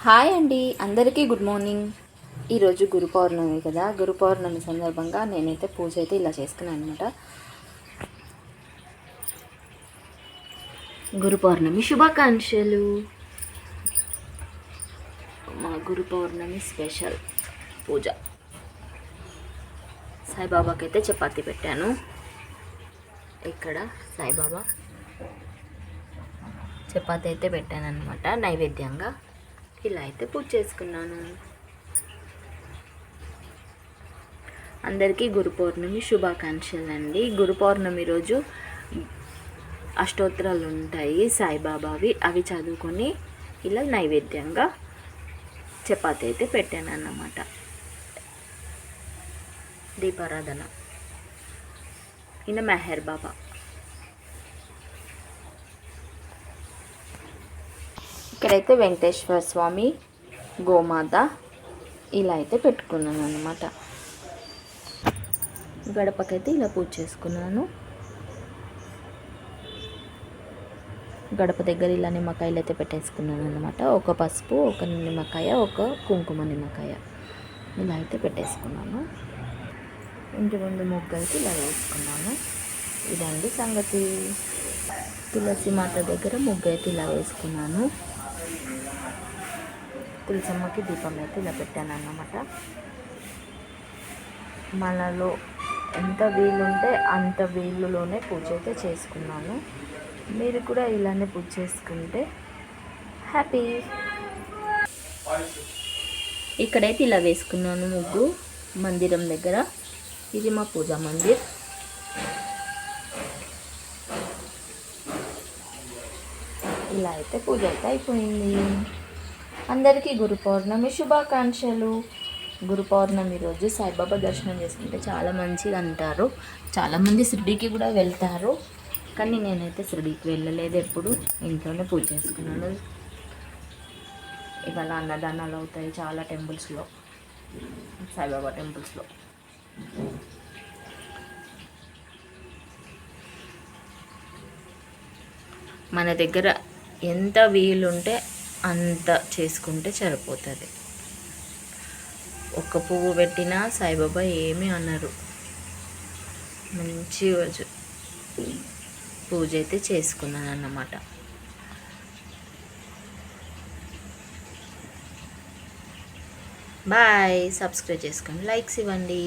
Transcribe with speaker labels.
Speaker 1: Hi అండి, అందరికీ good morning. ఈరోజు గురు పౌర్ణమి కదా. గురు పౌర్ణమి సందర్భంగా నేనైతే పూజ అయితే ఇలా చేసుకున్నాను అనమాట. గురు పౌర్ణమి శుభాకాంక్షలు. మా గురు పౌర్ణమి స్పెషల్ పూజ. సాయిబాబాకి అయితే చపాతీ పెట్టాను. ఇక్కడ సాయిబాబా చపాతీ అయితే పెట్టాను అనమాట నైవేద్యంగా. ఇలా అయితే పూజ చేసుకున్నాను. అందరికీ గురు పౌర్ణమి శుభాకాంక్షలు అండి. గురు పౌర్ణమి రోజు అష్టోత్తరాలు ఉంటాయి సాయిబాబావి, అవి చదువుకొని ఇలా నైవేద్యంగా చపాతీ అయితే పెట్టాను అన్నమాట. దీపారాధన. ఈయన మెహర్ బాబా. ఇక్కడైతే వెంకటేశ్వర స్వామి, గోమాత ఇలా అయితే పెట్టుకున్నాను అన్నమాట. గడపకైతే ఇలా పూజ చేసుకున్నాను. గడప దగ్గర ఇలా నిమ్మకాయలు అయితే పెట్టేసుకున్నాను అన్నమాట. ఒక పసుపు, ఒక నిమ్మకాయ, ఒక కుంకుమ నిమ్మకాయ ఇలా అయితే పెట్టేసుకున్నాను. ఇంటి ముందు ముగ్గు అయితే ఇలా వేసుకున్నాను. ఇదండి సంగతి. తులసి మాత దగ్గర ముగ్గు అయితే ఇలా వేసుకున్నాను. తులసమ్మకి దీపం అయితే ఇలా పెట్టాను అన్నమాట. మనలో ఎంత వీలుంటే అంత వీలులోనే పూజ అయితే చేసుకున్నాను. మీరు కూడా ఇలానే పూజ చేసుకుంటే హ్యాపీ. ఇక్కడైతే ఇలా వేసుకున్నాను ముగ్గు మందిరం దగ్గర. ఇది మా పూజా మందిర్. ఇలా అయితే పూజ అయితే అయిపోయింది. అందరికీ గురు పౌర్ణమి శుభాకాంక్షలు. గురు పౌర్ణమి రోజు సాయిబాబా దర్శనం చేసుకుంటే చాలా మంచిది అంటారు. చాలామంది షిరిడీకి కూడా వెళ్తారు, కానీ నేనైతే షిరిడీకి వెళ్ళలేదు. ఎప్పుడు ఇంట్లోనే పూజ చేసుకున్నాను. ఇవాళ అన్నదానాలు అవుతాయి చాలా టెంపుల్స్లో, సాయిబాబా టెంపుల్స్లో. మన దగ్గర ఎంత వీలుంటే అంత చేసుకుంటే సరిపోతుంది. ఒక్క పువ్వు పెట్టినా సాయిబాబా ఏమీ అన్నారు. మంచి రోజు పూజ అయితే చేసుకున్నాను అన్నమాట. బాయ్. సబ్స్క్రైబ్ చేసుకోండి, లైక్స్ ఇవ్వండి.